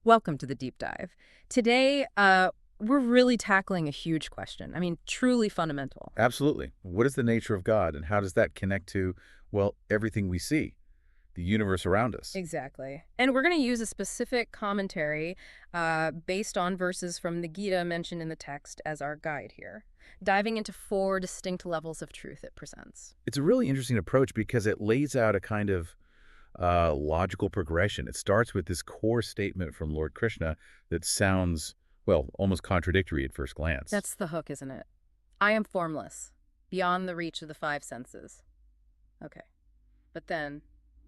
Welcome to the deep dive. Today, we're really tackling a huge question. I mean, truly fundamental. Absolutely. What is the nature of God, and how does that connect to, well, everything we see, the universe around us? Exactly. And we're going to use a specific commentary based on verses from the Gita mentioned in the text as our guide here, diving into four distinct levels of truth it presents. It's a really interesting approach because it lays out a kind of logical progression. It starts with this core statement from Lord Krishna that sounds, well, almost contradictory at first glance. That's the hook, isn't it? I am formless, beyond the reach of the five senses. Okay. But then,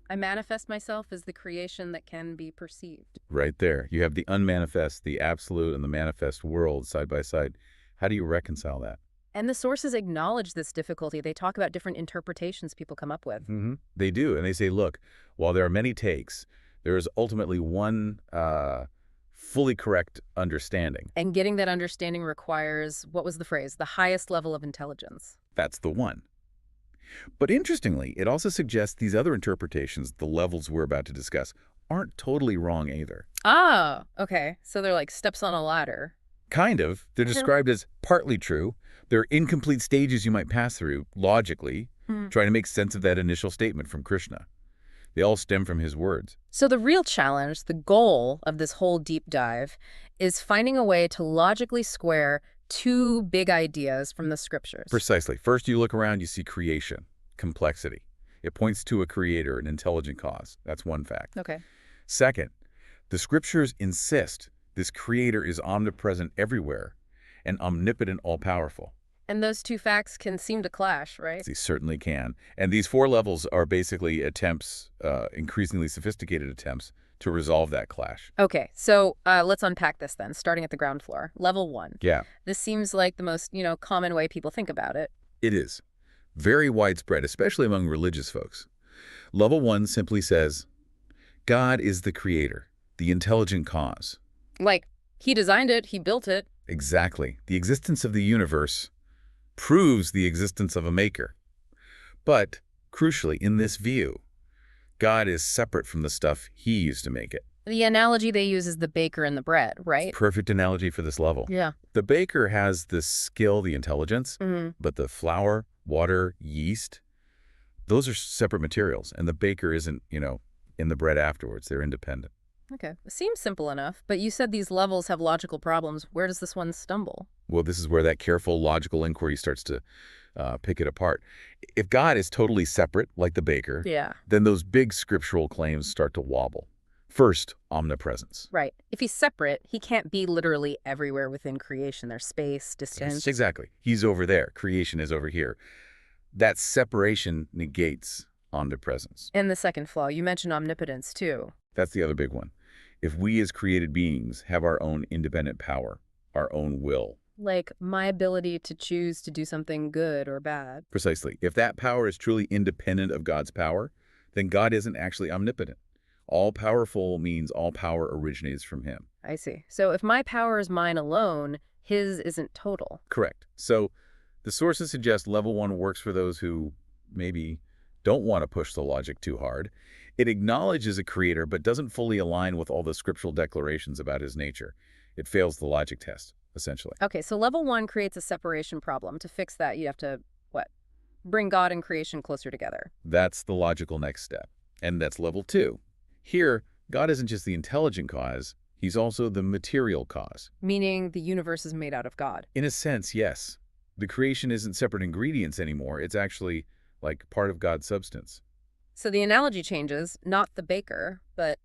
I manifest myself as the creation that can be perceived. Right there. You have the unmanifest, the absolute, and the manifest world side by side. How do you reconcile that? And the sources acknowledge this difficulty. They talk about different interpretations people come up with. They do. And they say, look, while there are many takes, there is ultimately one fully correct understanding. And getting that understanding requires, what was the phrase? The highest level of intelligence. That's the one. But interestingly, it also suggests these other interpretations, the levels we're about to discuss, aren't totally wrong either. Ah, okay. So they're like steps on a ladder. Kind of. They're described as partly true. They're incomplete stages you might pass through, logically, trying to make sense of that initial statement from Krishna. They all stem from his words. So the real challenge, the goal of this whole deep dive, is finding a way to logically square two big ideas from the scriptures. Precisely. First, you look around, you see creation, complexity. It points to a creator, an intelligent cause. That's one fact. Okay. Second, the scriptures insist this creator is omnipresent everywhere and omnipotent, all-powerful. And those two facts can seem to clash, right? They certainly can. And these four levels are basically attempts, increasingly sophisticated attempts, to resolve that clash. Okay, so let's unpack this then, starting at the ground floor. Level one. Yeah. This seems like the most, common way people think about it. It is. Very widespread, especially among religious folks. Level one simply says, God is the creator, the intelligent cause. Like, he designed it, he built it. Exactly. The existence of the universe proves the existence of a maker. But, crucially, in this view, God is separate from the stuff he used to make it. The analogy they use is the baker and the bread, right? Perfect analogy for this level. Yeah. The baker has the skill, the intelligence, but the flour, water, yeast, those are separate materials, and the baker isn't, in the bread afterwards. They're independent. Okay. It seems simple enough, but you said these levels have logical problems. Where does this one stumble? Well, this is where that careful, logical inquiry starts to pick it apart. If God is totally separate, like the baker, Yeah. then those big scriptural claims start to wobble. First, omnipresence. Right. If he's separate, he can't be literally everywhere within creation. There's space, distance. Exactly. He's over there. Creation is over here. That separation negates omnipresence. And the second flaw, you mentioned omnipotence too. That's the other big one. If we as created beings have our own independent power, our own will. Like my ability to choose to do something good or bad. Precisely. If that power is truly independent of God's power, then God isn't actually omnipotent. All-powerful means all power originates from him. I see. So if my power is mine alone, his isn't total. Correct. So the sources suggest level one works for those who maybe don't want to push the logic too hard. It acknowledges a creator but doesn't fully align with all the scriptural declarations about his nature. It fails the logic test, essentially. Okay, so level one creates a separation problem. To fix that, you have to, what? Bring God and creation closer together. That's the logical next step. And that's level two. Here, God isn't just the intelligent cause, he's also the material cause. Meaning the universe is made out of God. In a sense, yes. The creation isn't separate ingredients anymore. It's actually like part of God's substance. So the analogy changes, not the baker, but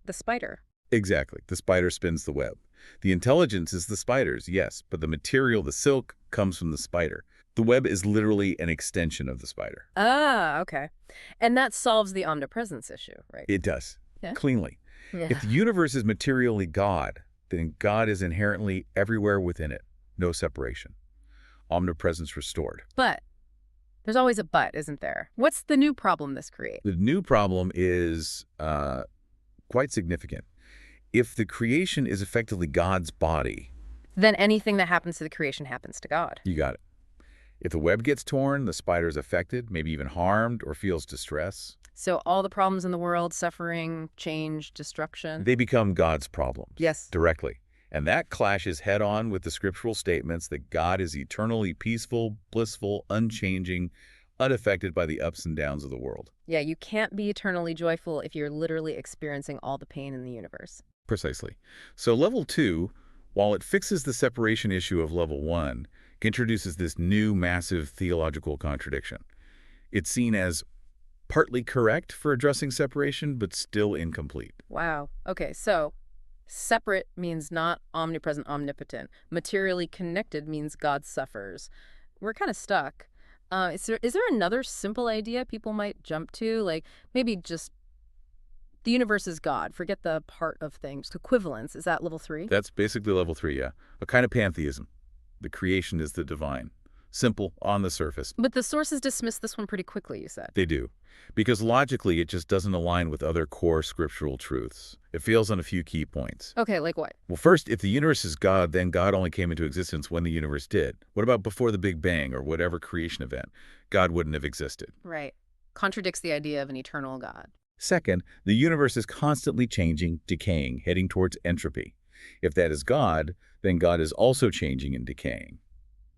the spider. Exactly. The spider spins the web. The intelligence is the spider's, yes, but the material, the silk, comes from the spider. The web is literally an extension of the spider. Ah, okay. And that solves the omnipresence issue, right? It does. Yeah. Cleanly. Yeah. If the universe is materially God, then God is inherently everywhere within it. No separation. Omnipresence restored. But there's always a but, isn't there? What's the new problem this creates? The new problem is quite significant. If the creation is effectively God's body, Then anything that happens to the creation happens to God. you got it. If the web gets torn, the spider is affected, maybe even harmed, or feels distress. So all the problems in the world, suffering, change, destruction. They become God's problems Yes. directly. And that clashes head-on with the scriptural statements that God is eternally peaceful, blissful, unchanging, unaffected by the ups and downs of the world. Yeah, you can't be eternally joyful if you're literally experiencing all the pain in the universe. Precisely. So level 2, while it fixes the separation issue of level 1, introduces this new massive theological contradiction. It's seen as partly correct for addressing separation, but still incomplete. Wow. Okay, so separate means not omnipresent, omnipotent. Materially connected means God suffers. We're kind of stuck. Is there another simple idea people might jump to? Like maybe just the universe is God. Forget the part of things. Equivalence. Is that level 3? That's basically level 3, yeah. A kind of pantheism. The creation is the divine. Simple, on the surface. But the sources dismiss this one pretty quickly, you said. They do. Because logically, it just doesn't align with other core scriptural truths. It fails on a few key points. Okay, like what? Well, first, if the universe is God, then God only came into existence when the universe did. What about before the Big Bang or whatever creation event? God wouldn't have existed. Right. Contradicts the idea of an eternal God. Second, the universe is constantly changing, decaying, heading towards entropy. If that is God, then God is also changing and decaying.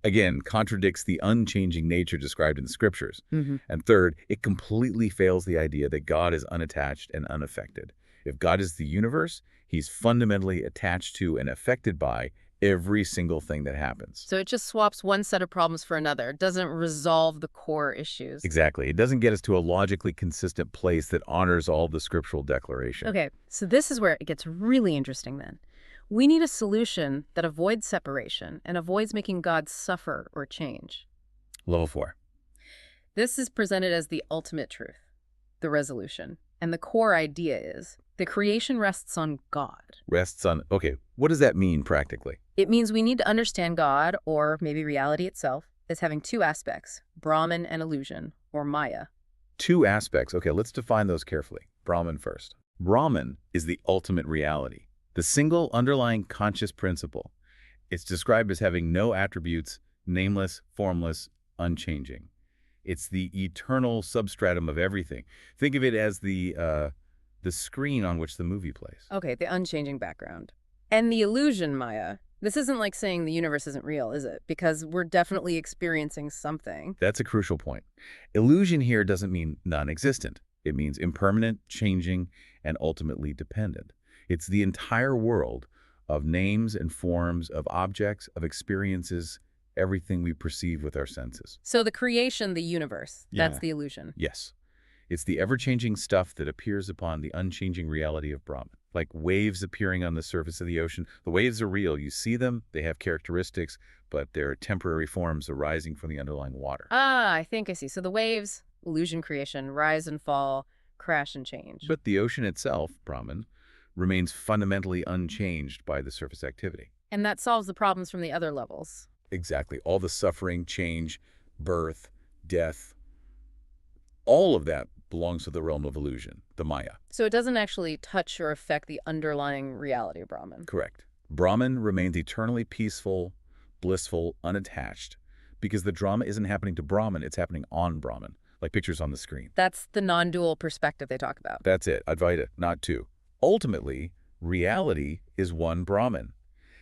Again, contradicts the unchanging nature described in the scriptures. And third, it completely fails the idea that God is unattached and unaffected. If God is the universe, he's fundamentally attached to and affected by every single thing that happens. So it just swaps one set of problems for another. It doesn't resolve the core issues. Exactly. It doesn't get us to a logically consistent place that honors all the scriptural declaration. Okay, so this is where it gets really interesting then. We need a solution that avoids separation and avoids making God suffer or change. Level 4. This is presented as the ultimate truth, the resolution. And the core idea is the creation rests on God. Rests on, okay, what does that mean practically? It means we need to understand God, or maybe reality itself, as having two aspects, Brahman and illusion, or Maya. Two aspects. Okay, let's define those carefully. Brahman first. Brahman is the ultimate reality, the single underlying conscious principle. It's described as having no attributes, nameless, formless, unchanging. It's the eternal substratum of everything. Think of it as the screen on which the movie plays. Okay, the unchanging background. And the illusion, Maya. This isn't like saying the universe isn't real, is it? Because we're definitely experiencing something. That's a crucial point. Illusion here doesn't mean non-existent. It means impermanent, changing, and ultimately dependent. It's the entire world of names and forms, of objects, of experiences, everything we perceive with our senses. So the creation, the universe, that's Yeah. the illusion. Yes. It's the ever-changing stuff that appears upon the unchanging reality of Brahman. Like waves appearing on the surface of the ocean. The waves are real. You see them, they have characteristics, but they're temporary forms arising from the underlying water. Ah, I think I see. So the waves, illusion creation, rise and fall, crash and change. But the ocean itself, Brahman, remains fundamentally unchanged by the surface activity. And that solves the problems from the other levels. Exactly. All the suffering, change, birth, death, all of that belongs to the realm of illusion, the Maya. So it doesn't actually touch or affect the underlying reality of Brahman. Correct. Brahman remains eternally peaceful, blissful, unattached, because the drama isn't happening to Brahman, it's happening on Brahman, like pictures on the screen. That's the non-dual perspective they talk about. That's it. Advaita, not two. Ultimately, reality is one Brahman.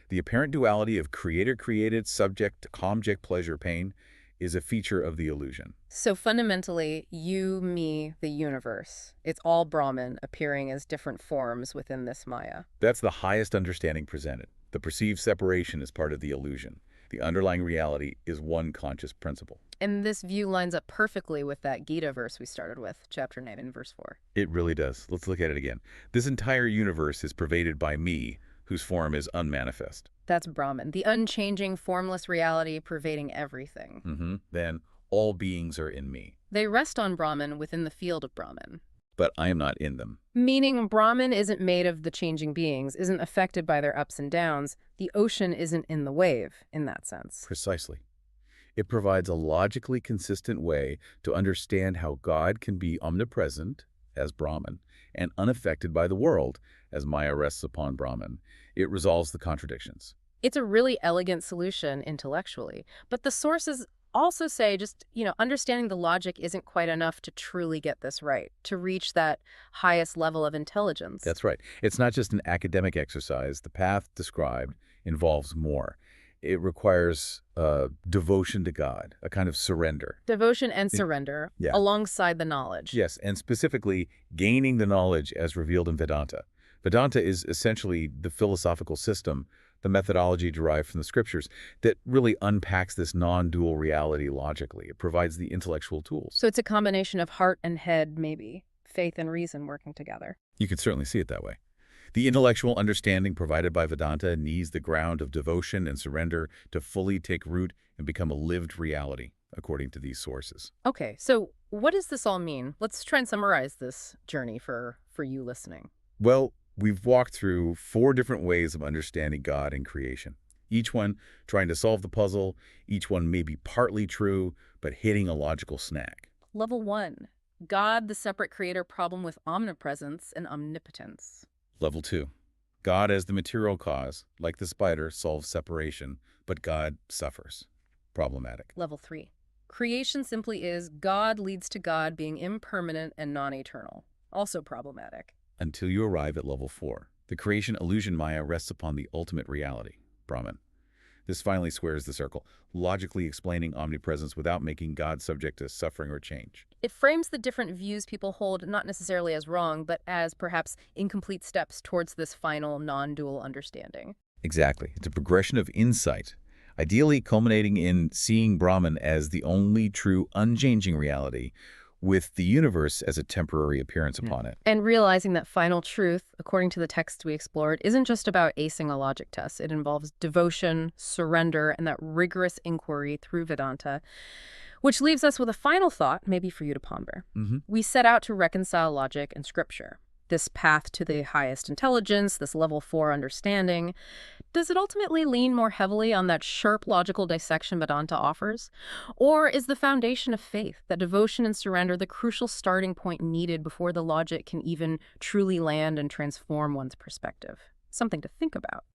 The apparent duality of creator-created, subject, object, pleasure, pain is a feature of the illusion. So fundamentally, you, me, the universe, it's all Brahman appearing as different forms within this Maya. That's the highest understanding presented. The perceived separation is part of the illusion. The underlying reality is one conscious principle. And this view lines up perfectly with that Gita verse we started with, chapter 9 and verse 4. It really does. Let's look at it again. This entire universe is pervaded by me, whose form is unmanifest. That's Brahman, the unchanging, formless reality pervading everything. Then all beings are in me. They rest on Brahman within the field of Brahman. But I am not in them. Meaning Brahman isn't made of the changing beings, isn't affected by their ups and downs. The ocean isn't in the wave, in that sense. Precisely. It provides a logically consistent way to understand how God can be omnipresent, as Brahman, and unaffected by the world, as Maya rests upon Brahman. It resolves the contradictions. It's a really elegant solution intellectually, but the sources also say just, understanding the logic isn't quite enough to truly get this right, to reach that highest level of intelligence. That's right. It's not just an academic exercise. The path described involves more. It requires devotion to God, a kind of surrender. Devotion and It- surrender yeah. alongside the knowledge. Yes, and specifically gaining the knowledge as revealed in Vedanta. Vedanta is essentially the philosophical system, the methodology derived from the scriptures that really unpacks this non-dual reality logically. It provides the intellectual tools. So it's a combination of heart and head, maybe, faith and reason working together. You can certainly see it that way. The intellectual understanding provided by Vedanta needs the ground of devotion and surrender to fully take root and become a lived reality, according to these sources. Okay, so what does this all mean? Let's try and summarize this journey for you listening. Well, we've walked through 4 different ways of understanding God and creation. Each one trying to solve the puzzle, each one maybe partly true, but hitting a logical snag. Level 1, God, the separate creator problem with omnipresence and omnipotence. Level 2, God as the material cause, like the spider, solves separation, but God suffers. Problematic. Level 3, creation simply is God leads to God being impermanent and non-eternal. Also problematic. Until you arrive at level 4. The creation illusion Maya rests upon the ultimate reality, Brahman. This finally squares the circle, logically explaining omnipresence without making God subject to suffering or change. It frames the different views people hold not necessarily as wrong, but as perhaps incomplete steps towards this final non-dual understanding. Exactly. It's a progression of insight, ideally culminating in seeing Brahman as the only true unchanging reality, with the universe as a temporary appearance upon it. And realizing that final truth, according to the text we explored, isn't just about acing a logic test. It involves devotion, surrender, and that rigorous inquiry through Vedanta, which leaves us with a final thought, maybe for you to ponder. We set out to reconcile logic and scripture. This path to the highest intelligence, this level 4 understanding, does it ultimately lean more heavily on that sharp logical dissection Vedanta offers? Or is the foundation of faith, that devotion and surrender, the crucial starting point needed before the logic can even truly land and transform one's perspective? Something to think about.